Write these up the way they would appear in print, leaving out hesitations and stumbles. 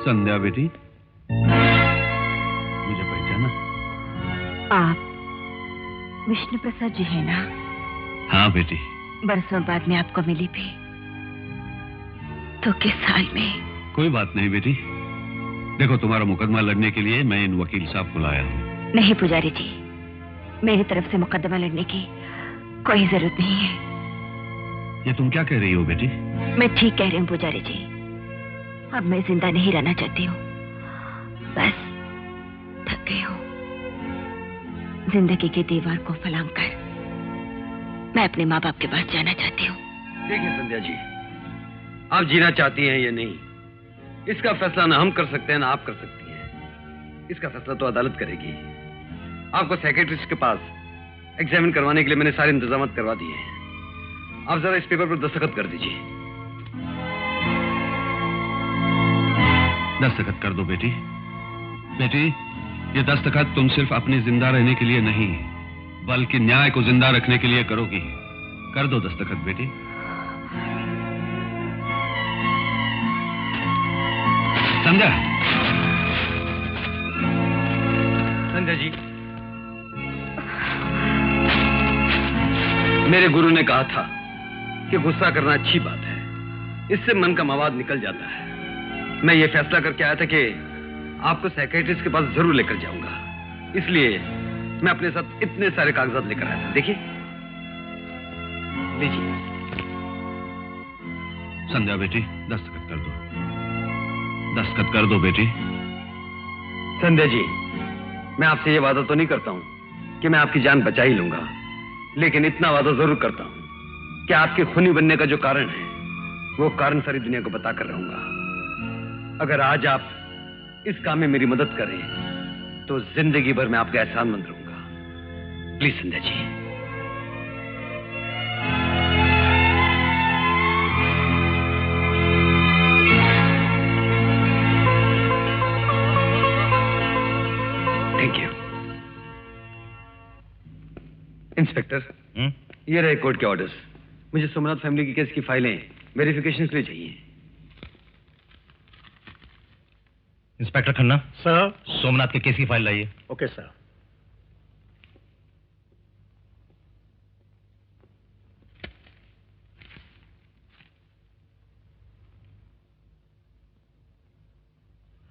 संध्या बेटी, मुझे पहचाना? आप विष्णु प्रसाद जी है ना? हाँ बेटी। बरसों बाद में आपको मिली भी, तो किस हाल में? कोई बात नहीं बेटी। देखो, तुम्हारा मुकदमा लड़ने के लिए मैं इन वकील साहब को लाया हूँ। नहीं पुजारी जी, मेरी तरफ से मुकदमा लड़ने की कोई जरूरत नहीं है। ये तुम क्या कह रही हो बेटी? मैं ठीक कह रही हूँ पुजारी जी। अब मैं जिंदा नहीं रहना चाहती हूँ, बस थक गई हूँ। जिंदगी की दीवार को फलांग कर मैं अपने माँ बाप के पास जाना चाहती हूँ। देखिए संध्या जी, आप जीना चाहती हैं या नहीं, इसका फैसला ना हम कर सकते हैं ना आप कर सकती हैं। इसका फैसला तो अदालत करेगी। आपको साइकियाट्रिस्ट के पास एग्जामिन करवाने के लिए मैंने सारे इंतजाम करवा दिए हैं। आप जरा इस पेपर पर दस्तखत कर दीजिए। दस्तखत कर दो बेटी। बेटी, ये दस्तखत तुम सिर्फ अपनी जिंदा रहने के लिए नहीं, बल्कि न्याय को जिंदा रखने के लिए करोगी। कर दो दस्तखत बेटी। संध्या। संध्या जी, मेरे गुरु ने कहा था कि गुस्सा करना अच्छी बात है, इससे मन का मवाद निकल जाता है। मैं ये फैसला करके आया था कि आपको साइकियाट्रिस्ट के पास जरूर लेकर जाऊंगा, इसलिए मैं अपने साथ इतने सारे कागजात लेकर आया था। देखिए, लीजिए। संध्या बेटी, दस्तखत कर दो। दस्तखत कर दो बेटी। संध्या जी, मैं आपसे ये वादा तो नहीं करता हूं कि मैं आपकी जान बचा ही लूंगा, लेकिन इतना वादा जरूर करता हूं कि आपके खूनी बनने का जो कारण है, वो कारण सारी दुनिया को बताकर रहूंगा। अगर आज आप इस काम में मेरी मदद करें तो जिंदगी भर मैं आपका एहसानमंद रहूंगा। Please Sandhya ji. Thank you. Inspector, ये रहे कोर्ट के ऑर्डर्स। मुझे सोमनाथ फैमिली की केस की फाइलें वेरिफिकेशन के लिए चाहिए। इंस्पेक्टर खन्ना। सर। सोमनाथ के केस की फाइल लाइए। Okay sir.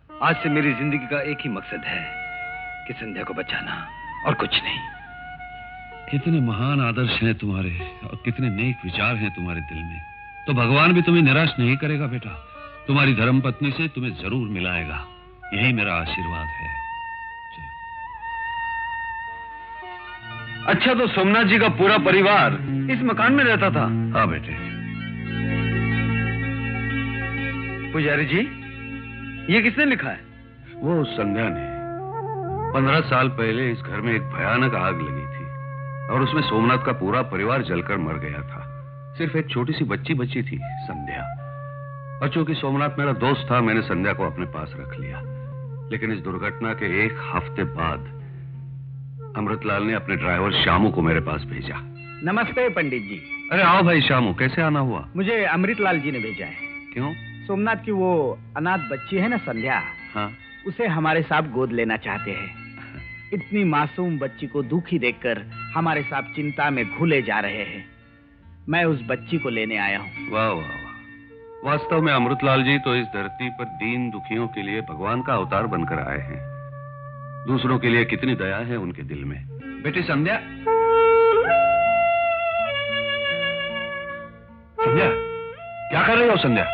आज से मेरी जिंदगी का एक ही मकसद है कि संध्या को बचाना, और कुछ नहीं। कितने महान आदर्श हैं तुम्हारे और कितने नेक विचार हैं तुम्हारे दिल में, तो भगवान भी तुम्हें निराश नहीं करेगा बेटा। तुम्हारी धर्मपत्नी से तुम्हें जरूर मिलाएगा, यही मेरा आशीर्वाद है। अच्छा, तो सोमनाथ जी का पूरा परिवार इस मकान में रहता था? हाँ बेटे। पुजारी जी, ये किसने लिखा है? वो संध्या ने। 15 साल पहले इस घर में एक भयानक आग लगी थी और उसमें सोमनाथ का पूरा परिवार जलकर मर गया था। सिर्फ एक छोटी सी बच्ची बची थी, संध्या। और चूंकि सोमनाथ मेरा दोस्त था, मैंने संध्या को अपने पास रख लिया। लेकिन इस दुर्घटना के एक हफ्ते बाद अमृतलाल ने अपने ड्राइवर श्यामू को मेरे पास भेजा। नमस्ते पंडित जी। अरे आओ भाई श्यामू, कैसे आना हुआ? मुझे अमृतलाल जी ने भेजा है। क्यों? सोमनाथ की वो अनाथ बच्ची है ना संध्या, हाँ, उसे हमारे साथ गोद लेना चाहते हैं। इतनी मासूम बच्ची को दुखी देखकर हमारे साथ चिंता में घुले जा रहे हैं। मैं उस बच्ची को लेने आया हूँ। वाह वाह वाह। वास्तव में अमृतलाल जी तो इस धरती पर दीन दुखियों के लिए भगवान का अवतार बनकर आए हैं। दूसरों के लिए कितनी दया है उनके दिल में। बेटी संध्या, संध्या, क्या कर रही हो संध्या?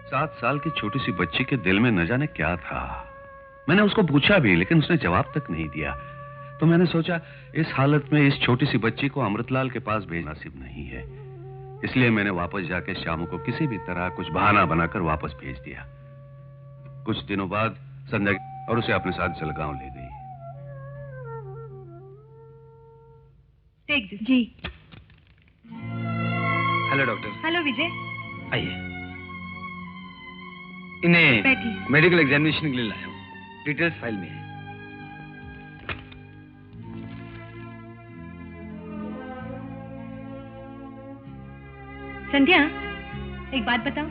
7 साल की छोटी सी बच्ची के दिल में न जाने क्या था। मैंने उसको पूछा भी, लेकिन उसने जवाब तक नहीं दिया। तो मैंने सोचा इस हालत में इस छोटी सी बच्ची को अमृतलाल के पास भेजना नसीब नहीं है, इसलिए मैंने वापस जाके श्यामू को किसी भी तरह कुछ बहाना बनाकर वापस भेज दिया। कुछ दिनों बाद संध्या और उसे अपने साथ जलगांव ले गई। जी। Hello doctor. हेलो विजय। आइए। इन्हें बैठिए। मेडिकल एग्जामिनेशन के लिए लाया हूँ। डिटेल्स फाइल में है। संध्या, एक बात बताओ,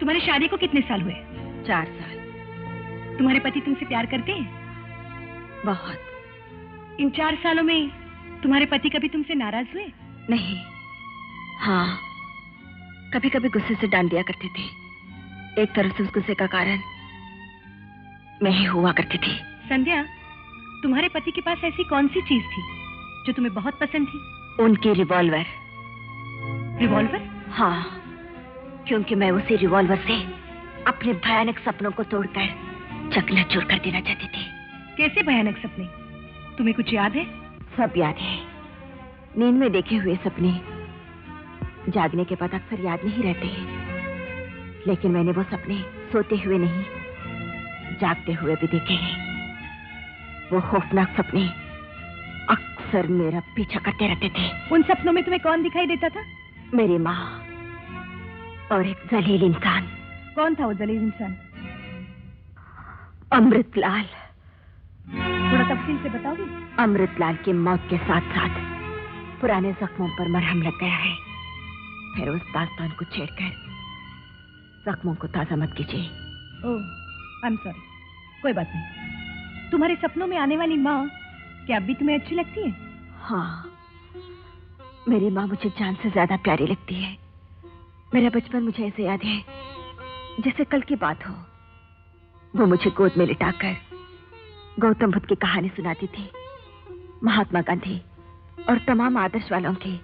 तुम्हारी शादी को कितने साल हुए? 4 साल। तुम्हारे पति तुमसे प्यार करते हैं? बहुत। इन 4 सालों में तुम्हारे पति कभी तुमसे नाराज हुए? नहीं। हाँ, कभी कभी गुस्से से डांट दिया करते थे। एक तरफ से उस गुस्से का कारण मैं ही हुआ करती थी। संध्या, तुम्हारे पति के पास ऐसी कौन सी चीज थी जो तुम्हें बहुत पसंद थी? उनकी रिवॉल्वर। रिवॉल्वर? हाँ, क्योंकि मैं उसी रिवॉल्वर से अपने भयानक सपनों को तोड़कर चकनाचूर कर देना चाहती थी। कैसे भयानक सपने? तुम्हें कुछ याद है? सब याद है। नींद में देखे हुए सपने जागने के बाद अक्सर याद नहीं रहते हैं, लेकिन मैंने वो सपने सोते हुए नहीं, जागते हुए भी देखे हैं। वो खौफनाक सपने अक्सर मेरा पीछा करते रहते थे। उन सपनों में तुम्हें कौन दिखाई देता था? मेरी माँ और एक जलील इंसान। कौन था वो जलील इंसान? अमृतलाल। थोड़ा तफसील से बताओगे? अमृतलाल की मौत के साथ साथ पुराने जख्मों पर मरहम लग गया है। फिर उस दास्तान को छेड़कर जख्मों को ताजा मत कीजिए। ओह, आई एम सॉरी। कोई बात नहीं। तुम्हारे सपनों में आने वाली माँ क्या अब भी तुम्हें अच्छी लगती है? हाँ, मेरी माँ मुझे जान से ज्यादा प्यारी लगती है। मेरा बचपन मुझे ऐसे याद है जैसे कल की बात हो। वो मुझे गोद में लिटाकर गौतम बुद्ध की कहानी सुनाती थी, महात्मा गांधी और तमाम आदर्श वालों की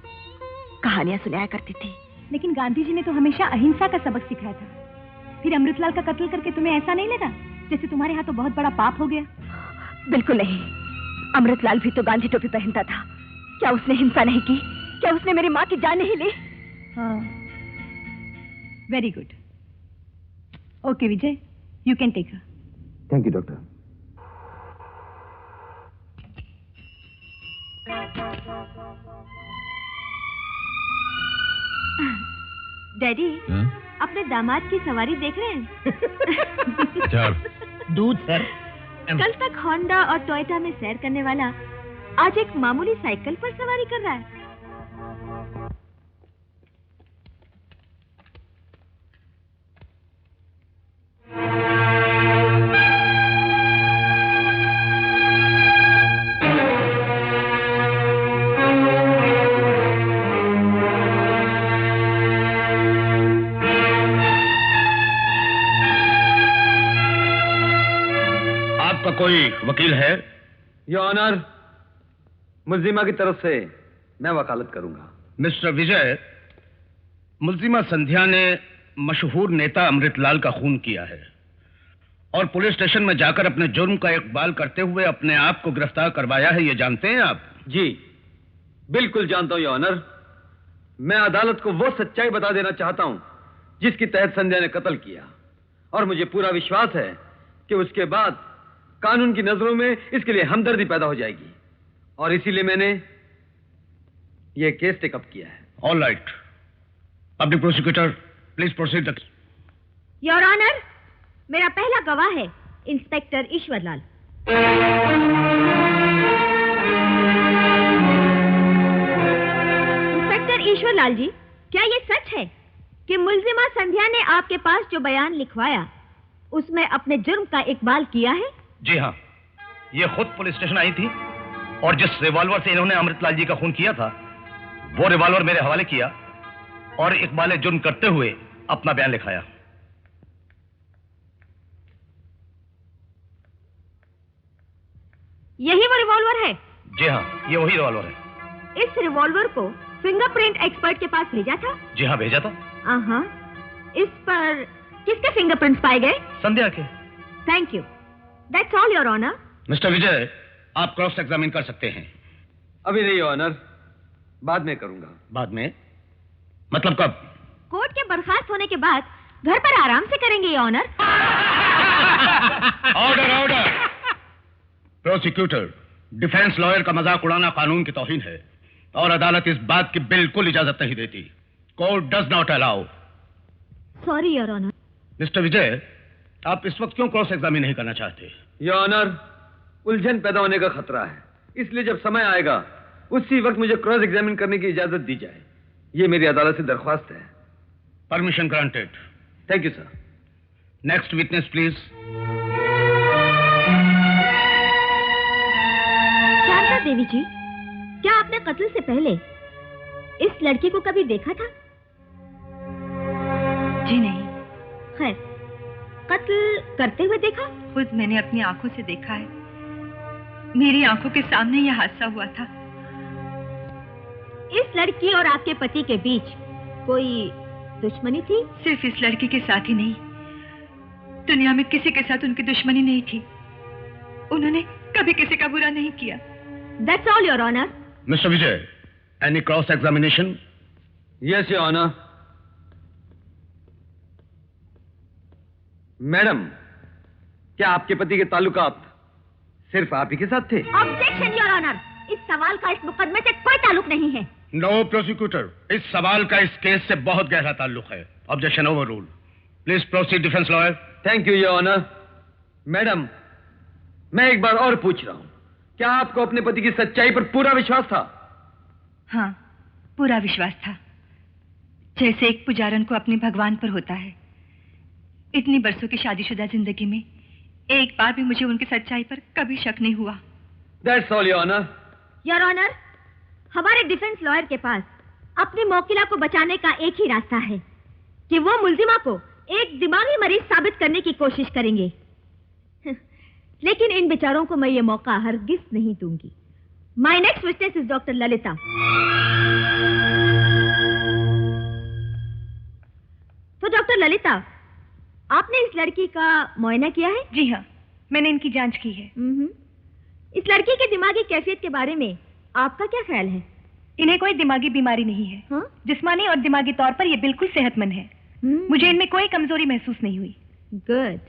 कहानियां सुनाया करती थी। लेकिन गांधी जी ने तो हमेशा अहिंसा का सबक सिखाया था। फिर अमृतलाल का कत्ल करके तुम्हें ऐसा नहीं लगा जैसे तुम्हारे यहाँ तो बहुत बड़ा पाप हो गया? बिल्कुल नहीं। अमृतलाल भी तो गांधी टोपी पहनता था। क्या उसने हिंसा नहीं की? क्या उसने मेरी माँ की जान नहीं ली? हाँ, very good. Okay Vijay, you can take her. Thank you doctor. Daddy, अपने दामाद की सवारी देख रहे हैं? चार दूध सर। कल तक होंडा और टोयोटा में सैर करने वाला आज एक मामूली साइकिल पर सवारी कर रहा है। कोई वकील है? योर ऑनर, मुल्जिमा की तरफ से मैं वकालत करूंगा। मिस्टर विजय, मुल्जिमा संध्या ने मशहूर नेता अमृतलाल का खून किया है और पुलिस स्टेशन में जाकर अपने जुर्म का इकबाल करते हुए अपने आप को गिरफ्तार करवाया है। ये जानते हैं आप? जी बिल्कुल जानता हूं योर ऑनर। मैं अदालत को वो सच्चाई बता देना चाहता हूं जिसके तहत संध्या ने कत्ल किया, और मुझे पूरा विश्वास है कि उसके बाद कानून की नजरों में इसके लिए हमदर्दी पैदा हो जाएगी, और इसीलिए मैंने यह केस टेकअप किया है। All right, public prosecutor please proceed. Your honour, मेरा पहला गवाह है इंस्पेक्टर ईश्वरलाल। इंस्पेक्टर ईश्वरलाल जी, क्या ये सच है कि मुल्जिमा संध्या ने आपके पास जो बयान लिखवाया उसमें अपने जुर्म का इकबाल किया है? जी हाँ, ये खुद पुलिस स्टेशन आई थी और जिस रिवॉल्वर से इन्होंने अमृतलाल जी का खून किया था वो रिवॉल्वर मेरे हवाले किया और इकबाल जुर्म करते हुए अपना बयान लिखाया। यही वो रिवॉल्वर है? जी हाँ, ये वही रिवॉल्वर है। इस रिवॉल्वर को फिंगरप्रिंट एक्सपर्ट के पास भेजा था? जी हाँ, भेजा था। हाँ, इस पर किसके फिंगरप्रिंट्स पाए गए? संध्या के। Thank you, that's all your honour. Mister Vijay, आप क्रॉस एग्जामिन कर सकते हैं। अभी नहीं योर ऑनर, बाद में करूंगा। बाद में? मतलब कब? कोर्ट के बर्खास्त होने के बाद घर पर आराम से करेंगे your honour. Order order. Prosecutor, defence lawyer का मजाक उड़ाना कानून की तौहीन है और अदालत इस बात की बिल्कुल इजाजत नहीं देती। Court does not allow. Sorry your honour. Mister Vijay, आप इस वक्त क्यों क्रॉस एग्जामिन नहीं करना चाहते? योर ऑनर, उलझन पैदा होने का खतरा है, इसलिए जब समय आएगा उसी वक्त मुझे क्रॉस एग्जामिन करने की इजाजत दी जाए। ये मेरी अदालत से दरख्वास्त है। Permission granted. Thank you sir. Next witness please. Sharda Devi ji, क्या आपने कत्ल से पहले इस लड़की को कभी देखा था? जी नहीं। खैर, कत्ल करते हुए देखा? खुद मैंने अपनी आंखों से देखा है। मेरी आंखों के सामने यह हादसा हुआ था। इस लड़की और आपके पति के बीच कोई दुश्मनी थी? सिर्फ इस लड़की के साथ ही नहीं, दुनिया में किसी के साथ उनकी दुश्मनी नहीं थी। उन्होंने कभी किसी का बुरा नहीं किया। That's all, Your Honor. Mister Vijay, any cross examination? Yes your honour. Madam, क्या आपके पति के ताल्लुकात सिर्फ आप ही के साथ थे? Objection, Your Honor. इस सवाल का इस मुकदमे से कोई ताल्लुक नहीं है। नो प्रोसिक्यूटर, इस सवाल का इस केस से बहुत गहरा ताल्लुक है। Objection over rule. Please proceed defence lawyer. Thank you your honour. Madam, मैं एक बार और पूछ रहा हूं, क्या आपको अपने पति की सच्चाई पर पूरा विश्वास था? हाँ, पूरा विश्वास था, जैसे एक पुजारन को अपने भगवान पर होता है। इतनी बरसों की शादीशुदा जिंदगी में एक बार भी मुझे उनकी सच्चाई पर कभी शक नहीं हुआ। That's all your honour. Your honour, हमारे डिफेंस लॉयर के पास अपनी मौकिला को बचाने का एक ही रास्ता है कि वो मुल्जिमा को एक दिमागी मरीज साबित करने की कोशिश करेंगे। लेकिन इन बेचारों को मैं ये मौका हरगिज नहीं दूंगी। My next witness is doctor Lalita. तो डॉक्टर ललिता, आपने इस लड़की का मुआयना किया है? जी हाँ, मैंने इनकी जांच की है। इस लड़की के दिमागी कैफियत के बारे में आपका क्या ख्याल है? इन्हें कोई दिमागी बीमारी नहीं है। हाँ? जिस्मानी और दिमागी तौर पर ये बिल्कुल सेहतमंद है। मुझे इनमें कोई कमजोरी महसूस नहीं हुई। Good,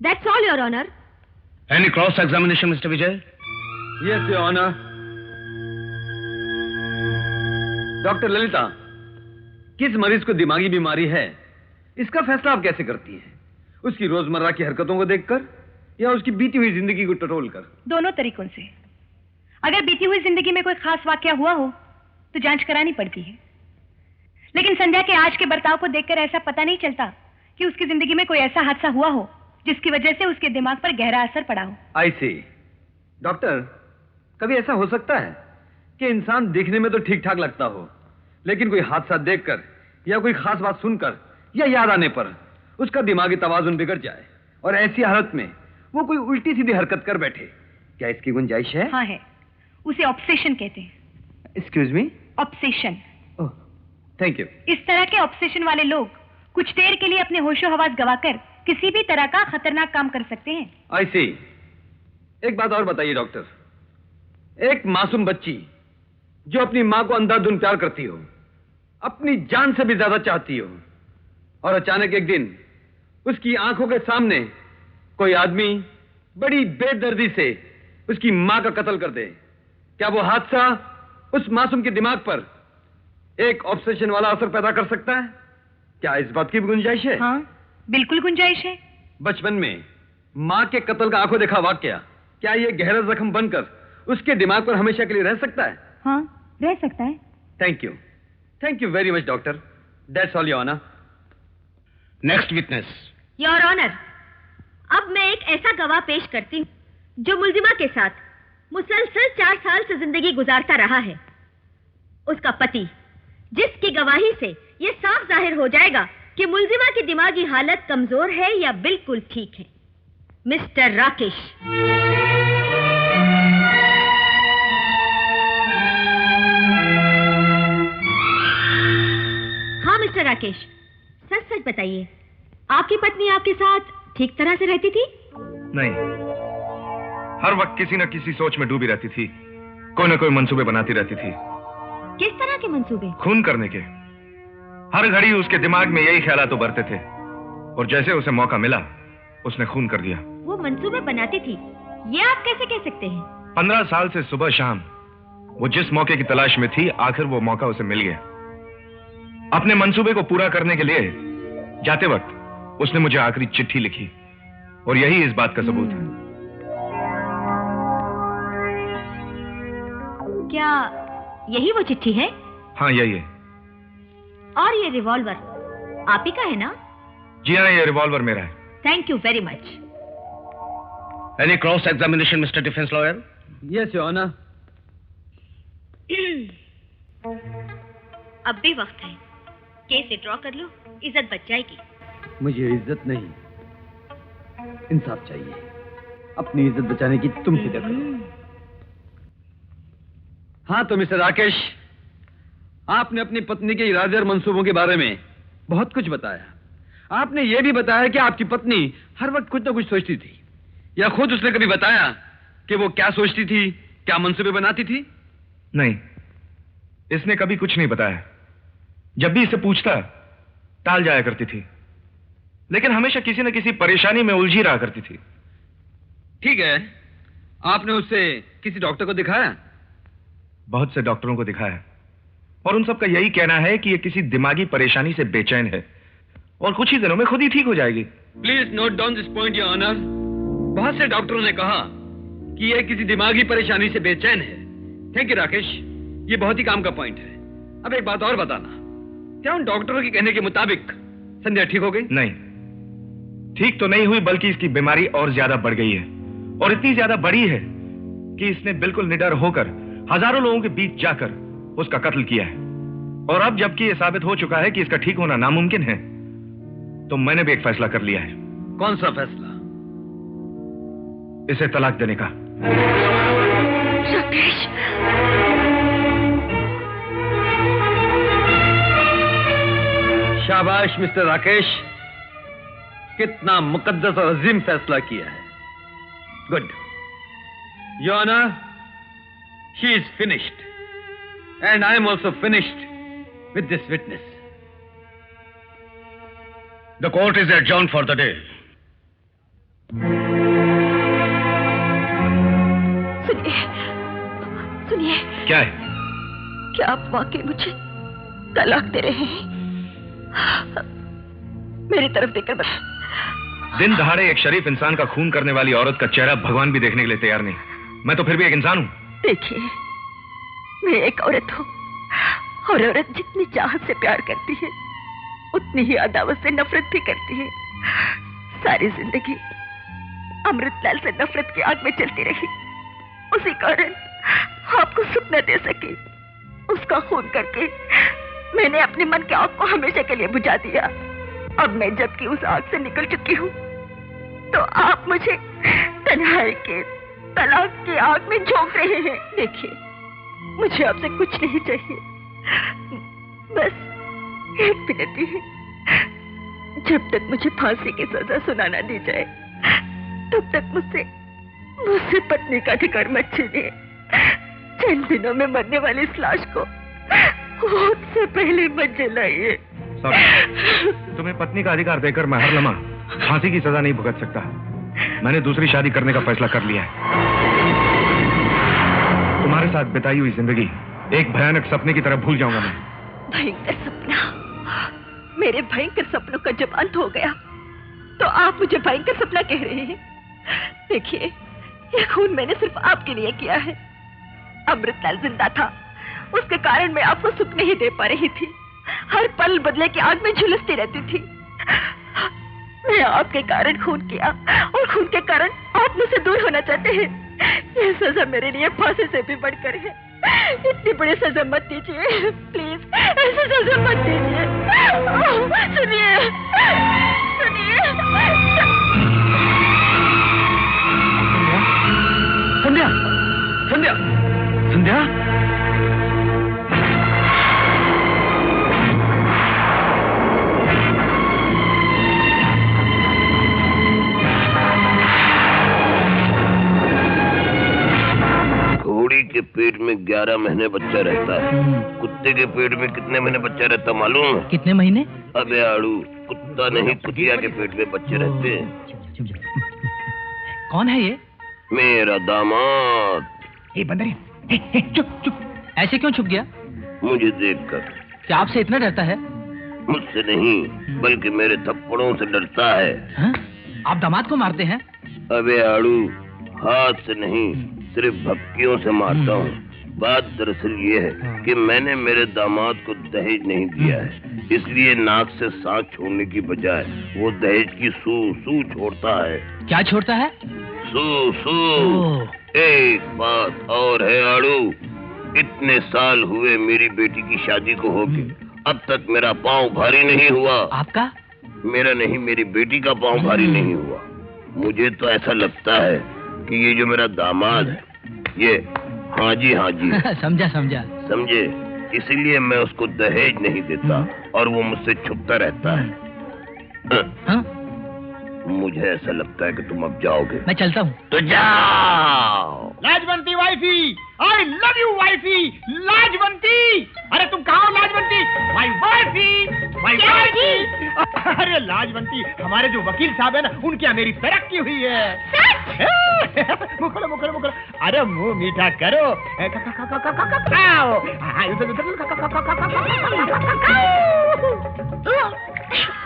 that's all your honour. Any cross examination mister Vijay? Yes your honour. Doctor Lalita, किस मरीज को दिमागी बीमारी है, इसका फैसला आप कैसे करती हैं? उसकी रोजमर्रा की हरकतों को देखकर या उसकी बीती हुई जिंदगी को टटोल कर? दोनों तरीकों से। अगर बीती हुई जिंदगी में कोई खास वाकया हुआ हो तो जांच करानी पड़ती है, लेकिन संध्या के आज के बर्ताव को देखकर ऐसा पता नहीं चलता कि उसकी जिंदगी में कोई ऐसा हादसा हुआ हो जिसकी वजह से उसके दिमाग पर गहरा असर पड़ा हो। आई सी। डॉक्टर, कभी ऐसा हो सकता है कि इंसान दिखने में तो ठीक ठाक लगता हो, लेकिन कोई हादसा देखकर या कोई खास बात सुनकर या याद आने पर उसका दिमागी तवाजुन बिगड़ जाए और ऐसी हालत में वो कोई उल्टी सीधी हरकत कर बैठे? क्या इसकी गुंजाइश है? हाँ है, उसे ऑब्सेशन कहते हैं। Excuse me? Obsession. Oh, thank you. इस तरह के ऑब्सेशन वाले लोग कुछ देर के लिए अपने होशो हवास गवाकर किसी भी तरह का खतरनाक काम कर सकते हैं। आई सी। एक बात और बताइए डॉक्टर, एक मासूम बच्ची जो अपनी मां को अंधाधुंध प्यार करती हो, अपनी जान से भी ज्यादा चाहती हो, और अचानक एक दिन उसकी आंखों के सामने कोई आदमी बड़ी बेदर्दी से उसकी मां का कत्ल कर दे, क्या वो हादसा उस मासूम के दिमाग पर एक ऑब्सेशन वाला असर पैदा कर सकता है? क्या इस बात की भी गुंजाइश है? हाँ, बिल्कुल गुंजाइश है। बचपन में मां के कत्ल का आंखों देखा वाकया, क्या ये गहरा जख्म बनकर उसके दिमाग पर हमेशा के लिए रह सकता है? हाँ, रह सकता है। Thank you very much doctor. That's all your honour. Next witness. Your honour, अब मैं एक ऐसा गवाह पेश करती हूँ जो मुल्जिमा के साथ मुसलसल 4 साल से जिंदगी गुजारता रहा है। उसका पति, जिसकी गवाही से यह साफ जाहिर हो जाएगा कि मुल्जिमा की दिमागी हालत कमजोर है या बिल्कुल ठीक है। मिस्टर राकेश। हाँ मिस्टर राकेश, सच सच बताइए, आपकी पत्नी आपके साथ ठीक तरह से रहती थी? नहीं, हर वक्त किसी न किसी सोच में डूबी रहती थी, कोई न कोई मंसूबे बनाती रहती थी। किस तरह के मंसूबे? खून करने के। हर घड़ी उसके दिमाग में यही ख्यालात उभरते थे, और जैसे उसे मौका मिला उसने खून कर दिया। वो मंसूबे बनाती थी, ये आप कैसे कह सकते हैं? 15 साल से सुबह शाम वो जिस मौके की तलाश में थी, आखिर वो मौका उसे मिल गया। अपने मंसूबे को पूरा करने के लिए जाते वक्त उसने मुझे आखिरी चिट्ठी लिखी, और यही इस बात का सबूत है। क्या यही वो चिट्ठी है? हाँ, यही है। और ये रिवॉल्वर आप ही का है ना? जी हाँ, ये रिवॉल्वर मेरा है। Thank you very much. Any cross examination mister defence lawyer? Yes your honour. अब भी वक्त है, केस विड्रॉ कर लो, इज्जत बच जाएगी। मुझे इज्जत नहीं, इंसाफ चाहिए। अपनी इज्जत बचाने की तुम फिक्र करो। हाँ तो मिस्टर राकेश, आपने अपनी पत्नी के इरादे और मंसूबों के बारे में बहुत कुछ बताया। आपने यह भी बताया कि आपकी पत्नी हर वक्त कुछ न कुछ सोचती थी, या खुद उसने कभी बताया कि वो क्या सोचती थी, क्या मंसूबे बनाती थी? नहीं, इसने कभी कुछ नहीं बताया। जब भी इसे पूछता टाल जाया करती थी, लेकिन हमेशा किसी न किसी परेशानी में उलझी रहा करती थी। ठीक है, आपने उससे किसी डॉक्टर को दिखाया? बहुत से डॉक्टरों को दिखाया और उन सब का यही कहना है कि ये किसी दिमागी परेशानी से बेचैन है और कुछ ही दिनों में खुद ही ठीक हो जाएगी। Please note down this point your honour. बहुत से डॉक्टरों ने कहा कि ये किसी दिमागी परेशानी से बेचैन है। थैंक यू राकेश, ये बहुत ही काम का पॉइंट है। अब एक बात और बताना, क्या उन डॉक्टरों के कहने के मुताबिक संध्या ठीक हो गई? नहीं, ठीक तो नहीं हुई, बल्कि इसकी बीमारी और ज्यादा बढ़ गई है, और इतनी ज्यादा बड़ी है कि इसने बिल्कुल निडर होकर हजारों लोगों के बीच जाकर उसका कत्ल किया है। और अब जबकि यह साबित हो चुका है कि इसका ठीक होना नामुमकिन है, तो मैंने भी एक फैसला कर लिया है। कौन सा फैसला? इसे तलाक देने का। राकेश, शाबाश मिस्टर राकेश, कितना मुकद्दस और अजीम फैसला किया है। Good your honour, she is finished and I am also finished with this witness. The court is adjourned for the day. सुनिए, सुनिए। क्या है? क्या आप वाकई मुझे तलाक दे रहे हैं? मेरी तरफ देखकर बस। दिन दहाड़े एक शरीफ इंसान का खून करने वाली औरत का चेहरा भगवान भी देखने के लिए तैयार नहीं। मैं तो फिर भी एक इंसान हूं। देखिए, मैं एक औरत हूं, और औरत जितनी चाहत से प्यार करती है, उतनी ही अदावत से नफरत भी करती है। सारी जिंदगी अमृतलाल से नफरत की आग में चलती रही, उसी कारण आपको सुख न दे सकी। उसका खून करके मैंने अपने मन के आग को हमेशा के लिए बुझा दिया। अब मैं जबकि उस आग से निकल चुकी हूँ, तो आप मुझे तन्हाई के तलाक की आग में झोंक रहे हैं। देखिए, मुझे आपसे कुछ नहीं चाहिए, बस एक विनती है, जब तक मुझे फांसी की सजा सुना ना दी जाए, तब तक मुझसे पत्नी का अधिकार मत छीनिए। चंद दिनों में मरने वाली इस लाश को मौत से पहले मत जलाइए। तुम्हें पत्नी का अधिकार देकर मैं हर लम्हा फांसी की सजा नहीं भुगत सकता। मैंने दूसरी शादी करने का फैसला कर लिया है। तुम्हारे साथ बिताई हुई जिंदगी एक भयानक सपने की तरह भूल जाऊंगा मैं। भयंकर सपना? मेरे भयंकर सपनों का जब अंत हो गया, तो आप मुझे भयंकर सपना कह रहे हैं? देखिए, यह खून मैंने सिर्फ आपके लिए किया है। अमृतलाल जिंदा था, उसके कारण मैं आपको सुख नहीं दे पा रही थी। हर पल बदले की आग में झुलसती रहती थी। मैं आपके कारण खून किया, और खून के कारण आप मुझसे दूर होना चाहते हैं। यह सजा मेरे लिए फांसी से भी बढ़कर है। इतनी बड़ी सजा मत दीजिए, प्लीज ऐसी सजा मत दीजिए। सुनिए, सुनिए। संध्या, संध्या, संध्या। घोड़ी के पेट में 11 महीने बच्चा रहता है। कुत्ते के पेट में कितने महीने बच्चा रहता मालूम है? कितने महीने? अबे आड़ू, कुत्ता नहीं कुतिया के पेट में बच्चे रहते हैं। कौन है ये? मेरा दामाद। ए बंदरी, चुप चुप। ऐसे क्यों छुप गया? मुझे देखकर। क्या आपसे इतना डरता है? मुझसे नहीं, बल्कि मेरे थप्पड़ों से डरता है। हा? आप दामाद को मारते हैं? अबे आड़ू, हाथ से नहीं, सिर्फ भक्तियों से मारता हूँ। बात दरअसल ये है कि मैंने मेरे दामाद को दहेज नहीं दिया है, इसलिए नाक से सांस छोड़ने की बजाय वो दहेज की सू सू छोड़ता है। क्या छोड़ता है? सू सू। एक बात और है आड़ू, इतने साल हुए मेरी बेटी की शादी को होके अब तक मेरा पाँव भारी नहीं हुआ। आपका? मेरा नहीं, मेरी बेटी का पाँव भारी नहीं हुआ। मुझे तो ऐसा लगता है कि ये जो मेरा दामाद है ये हाँ जी समझा समझे, इसीलिए मैं उसको दहेज नहीं देता और वो मुझसे छुपता रहता है। हाँ? मुझे ऐसा लगता है कि तुम अब जाओगे। मैं चलता हूँ। तो जाओ। Lajwanti wifey, I love you wifey, Lajwanti. अरे तुम कहाँ हो लाजवंती? My wifey. अरे लाजवंती, हमारे जो वकील साहब है ना, उनके यहाँ मेरी तरक्की हुई है। मुखलो। अरे मुंह मीठा करो।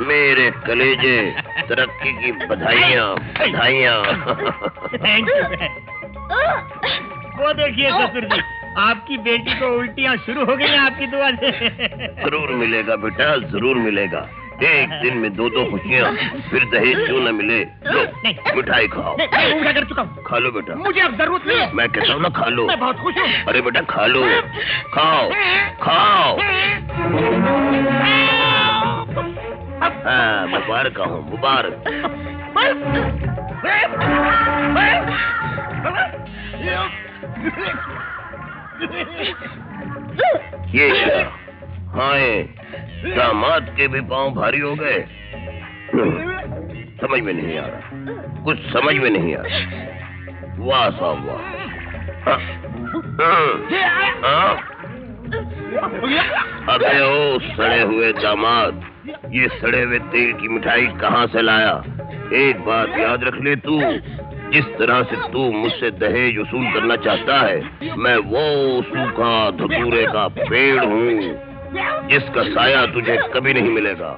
मेरे कलेजे, तरक्की की बधाइयाँ। वो देखिए ससुर जी, आपकी बेटी को उल्टियाँ शुरू हो गई हैं आपकी दुआ से। जरूर मिलेगा बेटा, जरूर मिलेगा। एक दिन में 2-2 खुशियाँ, फिर दहेज क्यों न मिले। लो मिठाई खाओ। मैं उल्टा कर चुका हूँ। खा लो बेटा। मुझे अब जरूरत नहीं है। मैं कहता हूँ ना खा लो। मैं बहुत खुश हूँ। अरे बेटा खा लो, खाओ। हाँ मुबारक हूँ, मुबारक। ये क्या? हाँ दामाद के भी पाँव भारी हो गए। समझ में नहीं आ रहा, कुछ समझ में नहीं आ रहा। वाह साहब वाह। अबे ओ सड़े हुए दामाद, ये सड़े हुए तेल की मिठाई कहाँ से लाया? एक बात याद रख ले तू, जिस तरह से तू मुझसे दहेज वसूल करना चाहता है, मैं वो सूखा धतूरे का पेड़ हूँ जिसका साया तुझे कभी नहीं मिलेगा।